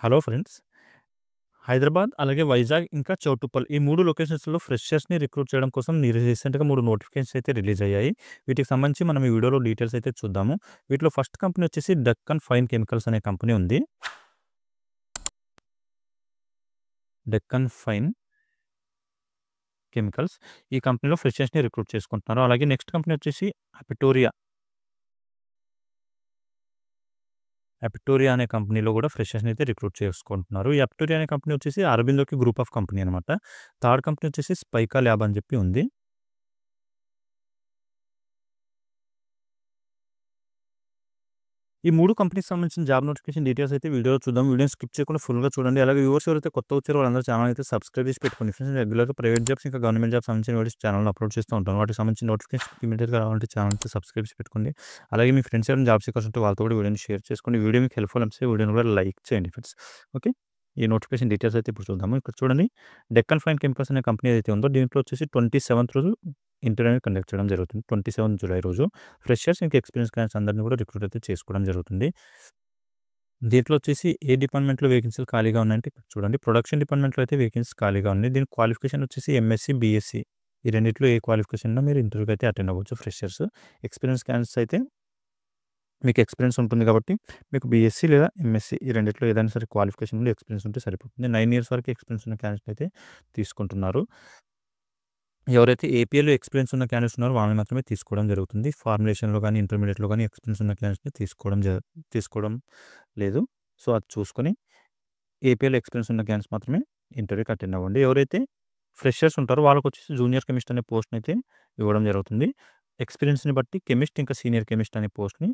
Hello friends. Hyderabad, అలాగే వైజాగ్, ఇంకా చౌటుప్పల్ ఈ 3 లొకేషన్స్‌లో ఫ్రెషర్స్‌ని రిక్రూట్ చేయడం కోసం రీసెంట్‌గా 3 నోటిఫికేషన్స్ అయితే రిలీజ్ అయ్యాయి. వీటికి సంబంధించి మనం ఈ వీడియోలో డీటెయిల్స్ అయితే చూద్దాము. వీటిలో ఫస్ట్ కంపెనీ వచ్చేసి డెక్కన్ ఫైన్ కెమికల్స్ అనే కంపెనీ ఉంది. డెక్కన్ ఫైన్ కెమికల్స్ ఈ కంపెనీలో ఫ్రెషర్స్‌ని రిక్రూట్ చేసుకుంటున్నారు. అలాగే నెక్స్ట్ కంపెనీ వచ్చేసి అపిటోరియా అనే కంపెనీలో కూడా ఫ్రెషర్స్‌ని అయితే రిక్రూట్ చేసుకుంటున్నారు. ఈ అపిటోరియా అనే కంపెనీ వచ్చేసి అరబిందోకి గ్రూప్ ఆఫ్ కంపెనీ అనమాట. థర్డ్ కంపెనీ వచ్చేసి స్పైకా ల్యాబ్ అని చెప్పి ఉంది. ఈ 3 కంపెనీకి సంబంధించిన జాబ్ నోటిఫికేషన్ డీటెయిల్స్ అయితే వీడియోలో చూద్దాం. వీడియోని స్కిప్ చేయకుండా ఫుల్‌గా చూడండి. అలాగే వ్యూవర్స్ ఎవరైతే కొత్తగా వచ్చారో వాళ్ళందరూ ఛానల్ అయితే సబ్స్క్రైబ్ చేసి పెట్టుకోండి. ఫ్రెండ్స్, రెగ్యులర్‌గా ప్రైవేట్ జాబ్స్ ఇంకా గవర్నమెంట్ జాబ్స్ సంబంధించిన వీడియోస్ ఛానల్‌లో అప్లోడ్ చేస్తూ ఉంటాను. వాటికి సంబంధించిన నోటిఫికేషన్ ఇమ్మీడియేట్‌గా రావాలంటే ఛానల్ అయితే సబ్స్క్రైబ్ చేసి పెట్టుకోండి. అలాగే మీ ఫ్రెండ్స్ ఎవరైనా జాబ్ సీకర్స్ ఉంటే వాళ్ళతో కూడా వీడియోని షేర్ చేసుకోండి. వీడియో మీకు హెల్ప్‌ఫుల్ అనిపిస్తే వీడియోని కూడా లైక్ చేయండి ఫ్రెండ్స్. ఓకే. ఈ నోటిఫికేషన్ డీటెయిల్స్ అయితే ఇప్పుడు చూద్దాము. ఇక్కడ చూడండి, డెక్కన్ ఫైన్ కెమికల్స్ అనే కంపెనీ ఏదైతే ఉందో దీంట్లో వచ్చేసి 27th రోజు ఇంటర్వ్యూ కండక్ట్ చేయడం జరుగుతుంది. 27 జూలై రోజు ఫ్రెషర్స్ ఇంకా ఎక్స్పీరియన్స్ క్యాండిడేట్స్ అందరిని కూడా రిక్రూట్ అయితే చేసుకోవడం జరుగుతుంది. దీంట్లో వచ్చేసి ఏ డిపార్ట్మెంట్‌లో వేకెన్సీలు ఖాళీగా ఉన్నాయంటే ఇక్కడ చూడండి, ప్రొడక్షన్ డిపార్ట్మెంట్‌లో అయితే వేకెన్సీ ఖాళీగా ఉంది. దీని క్వాలిఫికేషన్ వచ్చేసి ఎంఎస్సీ, బీఎస్సీ ఈ రెండిట్లో ఏ క్వాలిఫికేషన్ ఉన్నా మీరు ఇంటర్వ్యూకి అయితే అటెండ్ అవ్వచ్చు ఫ్రెషర్స్. ఎక్స్పీరియన్స్ క్యాండిడేట్స్ అయితే మీకు ఎక్స్పీరియన్స్ ఉంటుంది కాబట్టి మీకు బీఎస్సీ లేదా ఎంఎస్సీ ఈ రెండిట్లో ఏదైనా సరే క్వాలిఫికేషన్ ఉండి ఎక్స్పీరియన్స్ ఉంటే సరిపోతుంది. 9 ఇయర్స్ వరకు ఎక్స్పీరియన్స్ ఉన్న క్యాండిడేట్ అయితే తీసుకుంటున్నారు. ఎవరైతే ఏపీఎల్‌లో ఎక్స్పీరియన్స్ ఉన్న క్యాండిడేట్స్ ఉన్నారో వాళ్ళని మాత్రమే తీసుకోవడం జరుగుతుంది. ఫార్ములేషన్‌లో గానీ, ఇంటర్మీడియేట్‌లో గానీ ఎక్స్పీరియన్స్ ఉన్న క్యాండిడేట్స్‌ని తీసుకోవడం లేదు. సో, అది చూసుకొని ఏపీఎల్ ఎక్స్పీరియన్స్ ఉన్న క్యాండిడేట్స్ మాత్రమే ఇంటర్వ్యూకి అటెండ్ అవ్వండి. ఎవరైతే ఫ్రెషర్స్ ఉంటారో వాళ్ళకొచ్చేసి జూనియర్ కెమిస్ట్ అనే పోస్ట్‌ని అయితే ఇవ్వడం జరుగుతుంది. ఎక్స్పీరియన్స్‌ని బట్టి కెమిస్ట్ ఇంకా సీనియర్ కెమిస్ట్ అనే పోస్ట్‌ని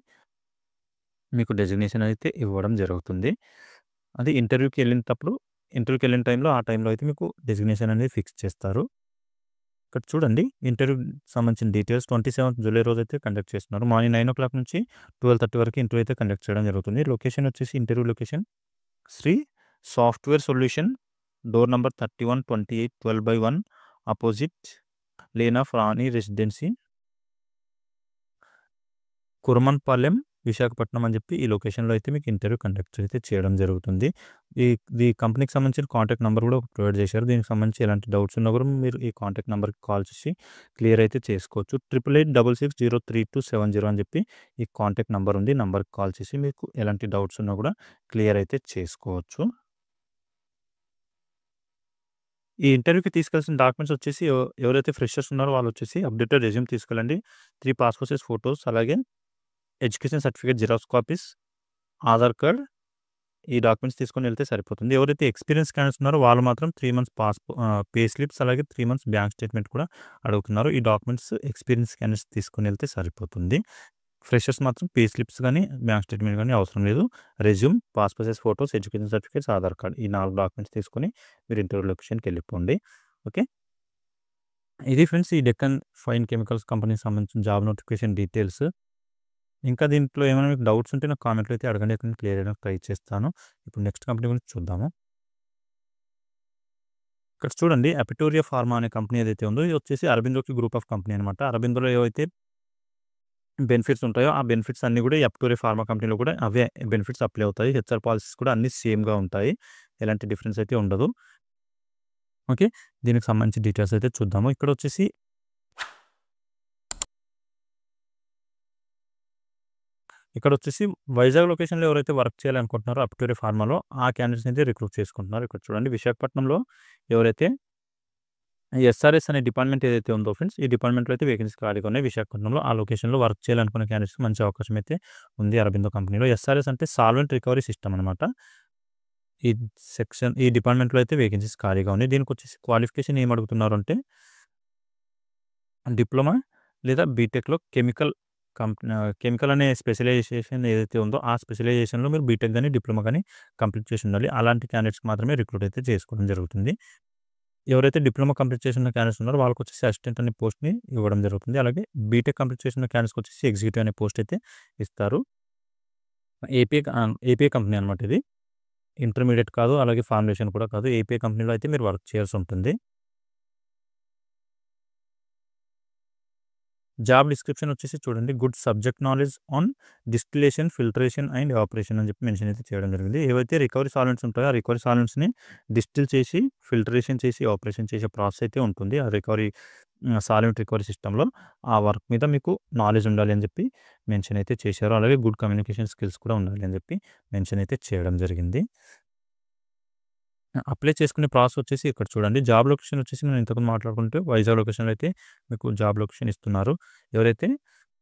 మీకు డెసిగ్నేషన్ అయితే ఇవ్వడం జరుగుతుంది. అది ఇంటర్వ్యూకెళ్ళిన టైంలో ఆ టైంలో అయితే మీకు డెసిగ్నేషన్ అనేది ఫిక్స్ చేస్తారు. ఇక్కడ చూడండి, ఇంటర్వ్యూకి సంబంధించిన డీటెయిల్స్ 27th జూలై రోజైతే కండక్ట్ చేస్తున్నారు. మార్నింగ్ 9:00 నుంచి 12:30 వరకు ఇంటర్వ్యూ అయితే కండక్ట్ చేయడం జరుగుతుంది. లొకేషన్ వచ్చేసి interview location Sri software solution, door number 31, 28, 12/1 opposite lane of Rani residency, Kuramanpalem, Visakhapatnam అని చెప్పి ఈ లొకేషన్‌లో అయితే మీకు ఇంటర్వ్యూ కండక్ట్ అయితే చేయడం జరుగుతుంది. ఈ ఈ కంపెనీకి సంబంధించిన కాంటాక్ట్ నంబర్ కూడా ప్రొవైడ్ చేశారు. దీనికి సంబంధించి ఎలాంటి డౌట్స్ ఉన్నా కూడా మీరు ఈ కాంటాక్ట్ నంబర్‌కి కాల్ చేసి క్లియర్ అయితే చేసుకోవచ్చు. 8886603270 అని చెప్పి ఈ కాంటాక్ట్ నంబర్ ఉంది. నంబర్‌కి కాల్ చేసి మీకు ఎలాంటి డౌట్స్ ఉన్నా కూడా క్లియర్ అయితే చేసుకోవచ్చు. ఈ ఇంటర్వ్యూకి తీసుకెళ్ళాల్సిన డాక్యుమెంట్స్ వచ్చేసి ఎవరైతే ఫ్రెషర్స్ ఉన్నారో వాళ్ళు వచ్చేసి అప్డేటెడ్ రెజ్యూమ్ తీసుకెళ్ళండి. 3 పాస్‌పోర్ట్ సైజ్ ఫోటోస్, అలాగే education certificate xerox copies, Aadhaar card ఈ డాక్యుమెంట్స్ తీసుకొని వెళ్తే సరిపోతుంది. ఎవరైతే ఎక్స్పీరియన్స్ క్యాండిడేట్స్ ఉన్నారో వాళ్ళు మాత్రం 3 మంత్స్ పే స్లిప్స్, అలాగే 3 మంత్స్ బ్యాంక్ స్టేట్మెంట్ కూడా అడుగుతున్నారు. ఈ డాక్యుమెంట్స్ ఎక్స్పీరియన్స్ క్యాండిడేట్స్ తీసుకొని వెళ్తే సరిపోతుంది. ఫ్రెషర్స్ మాత్రం పే స్లిప్స్ గానీ, బ్యాంక్ స్టేట్మెంట్ గానీ అవసరం లేదు. Resume, passport size photos, education certificates, Aadhaar card ఈ 4 డాక్యుమెంట్స్ తీసుకొని మీరు ఇంటర్వ్యూ లొకేషన్‌కి వెళ్ళిపోండి. ఓకే. ఇది ఫ్రెండ్స్ ఈ డెక్కన్ ఫైన్ కెమికల్స్ కంపెనీకి సంబంధించిన జాబ్ నోటిఫికేషన్ డీటెయిల్స్. ఇంకా దీంట్లో ఏమైనా మీకు డౌట్స్ ఉంటే నాకు కామెంట్‌లో అయితే అడగండి. నేను క్లియర్ చేయడానికి ట్రై చేస్తాను. ఇప్పుడు నెక్స్ట్ కంపెనీ గురించి చూద్దాము. ఇక్కడ చూడండి, అపిటోరియా ఫార్మా అనే కంపెనీ ఏదైతే ఉందో ఇది వచ్చేసి అరబిందోకి గ్రూప్ ఆఫ్ కంపెనీ అనమాట. అరబిందోలో ఏవైతే బెనిఫిట్స్ ఉంటాయో ఆ బెనిఫిట్స్ అన్నీ కూడా ఈ అపిటోరియా ఫార్మా కంపెనీలో కూడా అవే బెనిఫిట్స్ అప్లై అవుతాయి. హెచ్ఆర్ పాలసీస్ కూడా అన్నీ సేమ్‌గా ఉంటాయి. ఎలాంటి డిఫరెన్స్ అయితే ఉండదు. ఓకే. దీనికి సంబంధించి డీటెయిల్స్ అయితే చూద్దాము. ఇక్కడొచ్చేసి వైజాగ్ లొకేషన్‌లో ఎవరైతే వర్క్ చేయాలనుకుంటున్నారో అపిటోరియా ఫార్మాలో ఆ క్యాండిడేట్స్‌ని అయితే రిక్రూట్ చేసుకుంటున్నారు. ఇక్కడ చూడండి, విశాఖపట్నంలో ఎవరైతే ఎస్ఆర్ఎస్ అనే డిపార్ట్మెంట్ ఏదైతే ఉందో ఫ్రెండ్స్, ఈ డిపార్ట్మెంట్‌లో అయితే వేకెన్సీ ఖాళీగా ఉన్నాయి విశాఖపట్నంలో. ఆ లొకేషన్‌లో వర్క్ చేయాలనుకున్న క్యాండిడేట్స్‌కి మంచి అవకాశం అయితే ఉంది అరబిందో కంపెనీలో. ఎస్ఆర్ఎస్ అంటే సాల్వెంట్ రికవరీ సిస్టమ్ అనమాట. ఈ ఈ డిపార్ట్మెంట్‌లో అయితే వేకెన్సీస్ ఖాళీగా ఉన్నాయి. దీనికొచ్చేసి క్వాలిఫికేషన్ ఏమి అడుగుతున్నారు అంటే డిప్లొమా లేదా బీటెక్‌లో కెమికల్ అనే స్పెషలైజేషన్ ఏదైతే ఉందో ఆ స్పెషలైజేషన్‌లో మీరు బీటెక్ గాని, డిప్లొమా గాని కంప్లీట్ చేసి ఉండాలి. అలాంటి క్యాండిడేట్స్‌కి మాత్రమే రిక్రూట్ అయితే చేసుకోవడం జరుగుతుంది. ఎవరైతే డిప్లొమా కంప్లీట్ చేసిన క్యాండిడేట్స్ ఉన్నారో వాళ్ళకొచ్చేసి అసిస్టెంట్ అనే పోస్ట్‌ని ఇవ్వడం జరుగుతుంది. అలాగే బీటెక్ కంప్లీట్ చేసిన క్యాండిడేట్స్‌కి వచ్చేసి ఎగ్జిక్యూటివ్ అనే పోస్ట్ అయితే ఇస్తారు. ఏపీఐ కంపెనీ అనమాట ఇది. ఇంటర్మీడియేట్ కాదు, అలాగే ఫార్ములేషన్ కూడా కాదు. ఏపీఐ కంపెనీలో అయితే మీరు వర్క్ చేయాల్సి ఉంటుంది. జాబ్ డిస్క్రిప్షన్ వచ్చేసి చూడండి, good subject knowledge on distillation, filtration and operation అని చెప్పి మెన్షన్ అయితే చేయడం జరిగింది. ఏవైతే రికవరీ సాల్వెంట్స్ ఉంటాయో ఆ రికవరీ సాల్వెంట్స్‌ని డిస్టిల్ చేసి, ఫిల్టరేషన్ చేసి, ఆపరేషన్ చేసే ప్రాసెస్ అయితే ఉంటుంది. ఆ రికవరీ సాల్వెంట్ రికవరీ సిస్టమ్‌లో ఆ వర్క్ మీద మీకు నాలెడ్జ్ ఉండాలి అని చెప్పి మెన్షన్ అయితే చేశారు. అలాగే గుడ్ కమ్యూనికేషన్ స్కిల్స్ కూడా ఉండాలి అని చెప్పి మెన్షన్ అయితే చేయడం జరిగింది. అప్లై చేసుకునే ప్రాసెస్ వచ్చేసి ఇక్కడ చూడండి. జాబ్ లొకేషన్ వచ్చేసి మనం ఇంతకుముందు మాట్లాడుకుంటే వైజాగ్ లొకేషన్‌లో అయితే మీకు జాబ్ లొకేషన్ ఇస్తున్నారు. ఎవరైతే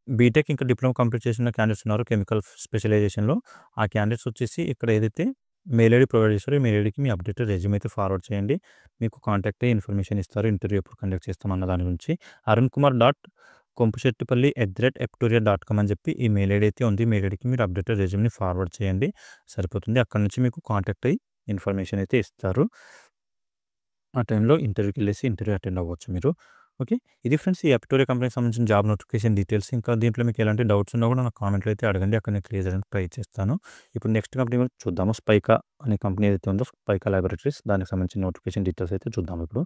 బీటెక్ ఇంకా డిప్లొమా కంప్లీట్ చేసిన క్యాండిడేట్స్ ఉన్నారో కెమికల్ స్పెషలైజేషన్‌లో, ఆ క్యాండిడేట్స్ వచ్చేసి ఇక్కడ ఏదైతే మెయిల్ ఐడీ ప్రొవైడ్ చేస్తారో ఈ మెయిల్ ఐడీకి మీ అప్డేటెడ్ రెజ్యూమ్ అయితే ఫార్వర్డ్ చేయండి. మీకు కాంటాక్ట్ అయ్యి ఇన్ఫర్మేషన్ ఇస్తారు. ఇంటర్వ్యూ ఎప్పుడు కండక్ట్ చేస్తాం అన్న దాని గురించి. arunkumar.kompusetpalli@eptoria.com అని చెప్పి ఈ మెయిల్ ఐడీ అయితే ఉంది. మెయిల్ ఐడీకి మీరు అప్డేటెడ్ రెజ్యూమ్‌ని ఫార్వర్డ్ చేయండి. సరిపోతుంది. అక్కడి నుంచి మీకు కాంటాక్ట్ అయ్యి ఇన్ఫర్మేషన్ అయితే ఇస్తారు. ఆ టైంలో ఇంటర్వ్యూకెళ్ళేసి ఇంటర్వ్యూ అటెండ్ అవ్వచ్చు మీరు. ఓకే. ఇది ఫ్రెండ్స్ ఈ ఎపిటోరియా కంపెనీకి సంబంధించిన జాబ్ నోటిఫికేషన్ డీటెయిల్స్. ఇంకా దీంట్లో మీకు ఎలాంటి డౌట్స్ ఉన్నా కూడా నాకు కామెంట్‌లో అయితే అడగండి. అక్కడ నేను క్లియర్ చేయడానికి ట్రై చేస్తాను. ఇప్పుడు నెక్స్ట్ కంపెనీ కూడా చూద్దాము. స్పైకా అనే కంపెనీ ఏదైతే ఉందో స్పైకా లాబొరేటరీస్, దానికి సంబంధించిన నోటిఫికేషన్ డీటెయిల్స్ అయితే చూద్దాం ఇప్పుడు.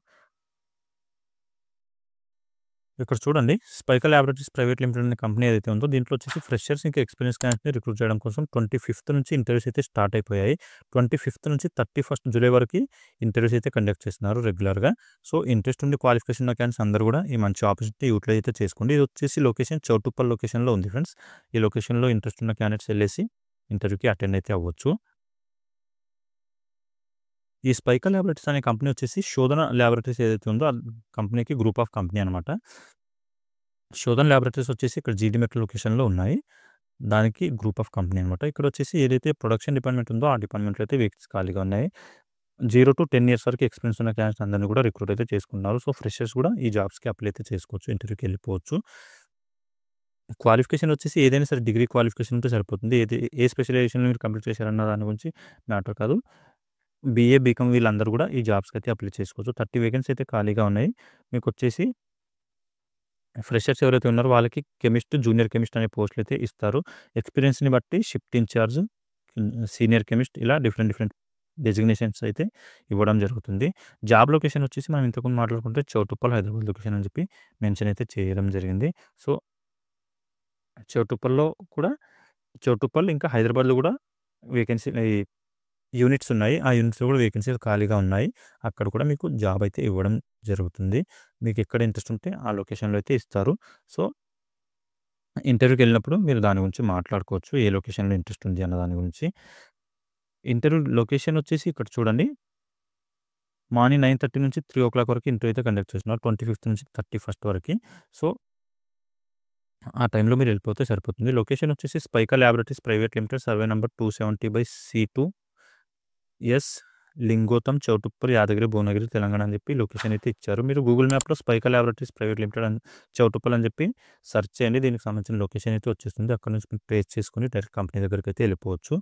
ఇక్కడ చూడండి, స్పైకా లాబొరేటరీస్ ప్రైవేట్ లిమిటెడ్ అనే కంపెనీ ఏదైతే ఉందో దీంట్లో వచ్చేసి ఫ్రెషర్స్ ఇంకా ఎక్స్పీరియన్స్ క్యాండిడేట్స్‌ని రిక్రూట్ చేయడం కోసం 25th నుంచి ఇంటర్వ్యూస్ అయితే స్టార్ట్ అయిపోయాయి. 25th నుంచి 31st జూలై వరకు ఇంటర్వ్యూస్ అయితే కండక్ట్ చేస్తున్నారు రెగ్యులర్‌గా. సో, ఇంట్రెస్ట్ ఉండి క్వాలిఫికేషన్ ఉన్న క్యాండిడేట్స్ అందరూ కూడా ఈ మంచి ఆపర్చునిటీ యూటిలైజ్ అయితే చేసుకోండి. ఇది వచ్చేసి లొకేషన్ చౌటుప్పల్ లొకేషన్‌లో ఉంది ఫ్రెండ్స్. ఈ లొకేషన్‌లో ఇంట్రెస్ట్ ఉన్న క్యాండిడేట్స్ వెళ్ళేసి ఇంటర్వ్యూకి అటెండ్ అయితే అవ్వచ్చు. ఈ స్పైకా లాబొరేటరీస్ అనే కంపెనీ వచ్చేసి శోధన లాబొరేటరీస్ ఏదైతే ఉందో ఆ కంపెనీకి గ్రూప్ ఆఫ్ కంపెనీ అనమాట. శోధన లాబొరేటరీస్ వచ్చేసి ఇక్కడ జీడీ మెట్రో లొకేషన్‌లో ఉన్నాయి. దానికి గ్రూప్ ఆఫ్ కంపెనీ అనమాట. ఇక్కడ వచ్చేసి ఏదైతే ప్రొడక్షన్ డిపార్ట్మెంట్ ఉందో ఆ డిపార్ట్మెంట్‌లో అయితే వేకెన్సీస్ ఖాళీగా ఉన్నాయి. 0-10 ఇయర్స్ వరకు ఎక్స్పీరియన్స్ ఉన్న క్యాండిడేట్స్ అందరిని కూడా రిక్రూట్ అయితే చేసుకున్నారు. సో, ఫ్రెషర్స్ కూడా ఈ జాబ్స్‌కి అప్లై అయితే చేసుకోవచ్చు. ఇంటర్వ్యూకి వెళ్ళిపోవచ్చు. క్వాలిఫికేషన్ వచ్చేసి ఏదైనా సరే డిగ్రీ క్వాలిఫికేషన్ ఉంటే సరిపోతుంది. ఏ స్పెషలైజేషన్‌లో మీరు కంప్లీట్ చేశారన్న దాని గురించి మ్యాటర్ కాదు. బీఏ, బీకామ్ వీళ్ళందరూ కూడా ఈ జాబ్స్‌కి అయితే అప్లై చేసుకోవచ్చు. 30 వేకెన్సీ అయితే ఖాళీగా ఉన్నాయి. మీకొచ్చేసి ఫ్రెషర్స్ ఎవరైతే ఉన్నారో వాళ్ళకి కెమిస్ట్, జూనియర్ కెమిస్ట్ అనే పోస్టులు అయితే ఇస్తారు. ఎక్స్పీరియన్స్‌ని బట్టి షిఫ్ట్ ఇన్‌చార్జ్, సీనియర్ కెమిస్ట్ ఇలా డిఫరెంట్ డెసిగ్నేషన్స్ అయితే ఇవ్వడం జరుగుతుంది. జాబ్ లొకేషన్ వచ్చేసి మనం ఇంతకుముందు మాట్లాడుకుంటే చౌటుప్పల్ హైదరాబాద్ లొకేషన్ అని చెప్పి మెన్షన్ అయితే చేయడం జరిగింది. సో, చౌటుప్పల్లో కూడా చౌటుప్పల్ ఇంకా హైదరాబాద్‌లో కూడా వేకెన్సీ ఈ యూనిట్స్ ఉన్నాయి. ఆ యూనిట్స్‌లో కూడా వేకెన్సీలు ఖాళీగా ఉన్నాయి. అక్కడ కూడా మీకు జాబ్ అయితే ఇవ్వడం జరుగుతుంది. మీకు ఎక్కడ ఇంట్రెస్ట్ ఉంటే ఆ లొకేషన్‌లో అయితే ఇస్తారు. సో, ఇంటర్వ్యూకెళ్ళినప్పుడు మీరు దాని గురించి మాట్లాడుకోవచ్చు. ఏ లొకేషన్‌లో ఇంట్రెస్ట్ ఉంది అన్న దాని గురించి. ఇంటర్వ్యూ లొకేషన్ వచ్చేసి ఇక్కడ చూడండి. మార్నింగ్ 9:30 నుంచి 3:00 వరకు ఇంటర్వ్యూ అయితే కండక్ట్ చేస్తున్నారు. 25th నుంచి 31st వరకి. సో, ఆ టైంలో మీరు వెళ్ళిపోతే సరిపోతుంది. లొకేషన్ వచ్చేసి Spica laboratories private limited, survey number 270/C2 S Lingotam, Choutuppal, Yadagiri, Bhuvanagiri, Telangana అని చెప్పి లొకేషన్ అయితే ఇచ్చారు. మీరు గూగుల్ మ్యాప్‌లో స్పైకా లాబొరేటరీస్ ప్రైవేట్ లిమిటెడ్ అని చౌటుప్పల్ అని చెప్పి సెర్చ్ చేయండి. దీనికి సంబంధించిన లొకేషన్ అయితే వచ్చేస్తుంది. అక్కడి నుంచి మీరు ట్రేస్ చేసుకొని డైరెక్ట్ కంపెనీ దగ్గరికి అయితే వెళ్ళిపోవచ్చు.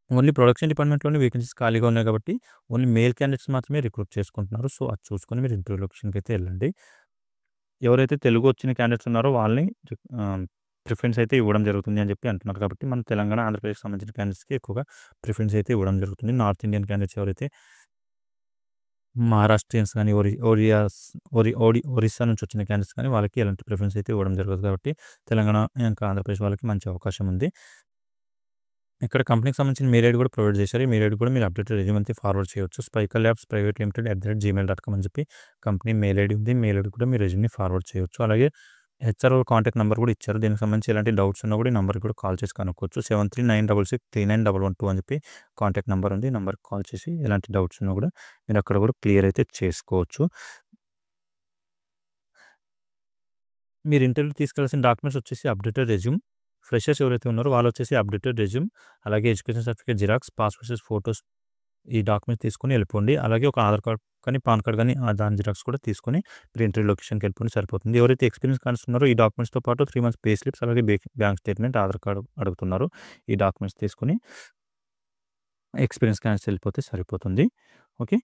ఓన్లీ ప్రొడక్షన్ డిపార్ట్మెంట్‌లోనే వేకెన్సీస్ ఖాళీగా ఉన్నాయి కాబట్టి ఓన్లీ మేల్ క్యాండిడేట్స్ మాత్రమే రిక్రూట్ చేసుకుంటున్నారు. సో, అది చూసుకొని మీరు ఇంటర్వ్యూ లొకేషన్‌కి అయితే వెళ్ళండి. ఎవరైతే తెలుగు వచ్చిన క్యాండిడేట్స్ ఉన్నారో వాళ్ళని ప్రిఫరెన్స్ అయితే ఇవ్వడం జరుగుతుంది అని చెప్పి అంటున్నారు. కాబట్టి మన తెలంగాణ, ఆంధ్రప్రదేశ్‌కి సంబంధించిన క్యాండిడేట్స్‌కి ఎక్కువగా ప్రిఫరెన్స్ అయితే ఇవ్వడం జరుగుతుంది. నార్త్ ఇండియన్ క్యాండిడేట్స్ ఎవరైతే మహారాష్ట్రియన్స్ కానీ, ఒరిస్సా నుంచి వచ్చిన క్యాండిడేట్స్ కానీ వాళ్ళకి ఎలాంటి ప్రిఫరెన్స్ అయితే ఇవ్వడం జరగదు. కాబట్టి తెలంగాణ ఇంకా ఆంధ్రప్రదేశ్ వాళ్ళకి మంచి అవకాశం ఉంది. ఇక్కడ కంపెనీకి సంబంధించిన మెయిల్ ఐడీ కూడా ప్రొవైడ్ చేశారు. ఈ మెయిల్ ఐడీ కూడా మీరు అప్డేటెడ్ రెజ్యూమ్ అయితే ఫార్వర్డ్ చేయొచ్చు. స్పైకా ల్యాబ్స్ ప్రైవేట్ లిమిటెడ్ @gmail.com అని చెప్పి కంపెనీ మెయిల్ ఐడీ ఉంది. మెయిల్ ఐడీ కూడా మీ రెజ్యూమ్‌ని ఫార్వర్డ్ చేయొచ్చు. అలాగే హెచ్ఆర్ కాంటాక్ట్ నంబర్ కూడా ఇచ్చారు. దీనికి సంబంధించి ఎలాంటి డౌట్స్ ఉన్నా కూడా ఈ నంబర్‌కి కూడా కాల్ చేసి కనుక్కోవచ్చు. 7396639112 అని చెప్పి కాంటాక్ట్ నంబర్ ఉంది. ఈ నంబర్‌కి కాల్ చేసి ఎలాంటి డౌట్స్ ఉన్నా కూడా మీరు అక్కడ కూడా క్లియర్ అయితే చేసుకోవచ్చు. మీరు ఇంటర్వ్యూకి తీసుకెళ్లాల్సిన డాక్యుమెంట్స్ వచ్చేసి అప్డేటెడ్ రెజ్యూమ్. ఫ్రెషర్స్ ఎవరైతే ఉన్నారో వాళ్ళు వచ్చేసి అప్డేటెడ్ రెజ్యూమ్, అలాగే education certificate xerox, passport size photos ఈ డాక్యుమెంట్స్ తీసుకొని వెళ్ళిపోండి. అలాగే ఒక ఆధార్ కార్డ్ కానీ, పాన్ కార్డ్ కానీ దాని జిరాక్స్ కూడా తీసుకొని మీరు ఇంటర్వ్యూ లొకేషన్‌కి వెళ్ళిపోండి సరిపోతుంది. ఎవరైతే ఎక్స్పీరియన్స్ క్యాండిడేట్స్ ఉన్నారో ఈ డాక్యుమెంట్స్‌తో పాటు 3 మంత్స్ పే స్లిప్స్, అలాగే బ్యాంక్ స్టేట్మెంట్, ఆధార్ కార్డ్ అడుగుతున్నారు. ఈ డాక్యుమెంట్స్ తీసుకొని ఎక్స్పీరియన్స్ క్యాండిడేట్స్ వెళ్ళిపోతే సరిపోతుంది. ఓకే.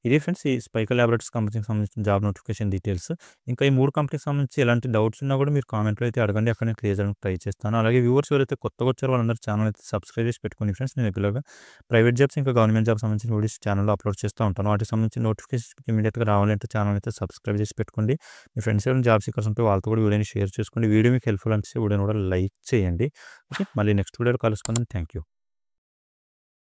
ఇదే ఫ్రెండ్స్ ఈ స్పైకల్ ల్యాబొరేటరీస్ కంపెనీకి సంబంధించిన జాబ్ నోటిఫికేషన్ డీటెయిల్స్. ఇంకా ఈ 3 కంపెనీకి సంబంధించి ఎలాంటి డౌట్స్ ఉన్నా కూడా మీరు కామెంట్‌లో అయితే అడగండి. అక్కడ నేను క్లియర్ చేయడానికి ట్రై చేస్తాను. అలాగే వ్యూవర్స్ ఎవరైతే కొత్తగా వచ్చారో వాళ్ళందరూ ఛానల్ అయితే సబ్స్క్రైబ్ చేసి పెట్టుకోండి ఫ్రెండ్స్. నేను రెగ్యులర్‌గా ప్రైవేట్ జాబ్స్ ఇంకా గవర్నమెంట్ జాబ్స్ సంబంధించిన వీడియోస్ ఛానల్‌లో అప్లోడ్ చేస్తూ ఉంటాను. వాటికి సంబంధించిన నోటిఫికేషన్స్ ఇమ్మీడియేట్‌గా రావాలంటే ఛానల్ అయితే సబ్స్క్రైబ్ చేసి పెట్టుకోండి. మీ ఫ్రెండ్స్ ఎవరైనా జాబ్ సీకర్స్ ఉంటే వాళ్ళతో కూడా వీడియోని షేర్ చేసుకోండి. వీడియో మీకు హెల్ప్‌ఫుల్ అనిపిస్తే వీడియోని కూడా లైక్ చేయండి. ఓకే. మళ్ళీ నెక్స్ట్ వీడియోలో కలుసుకుందాం. Thank you.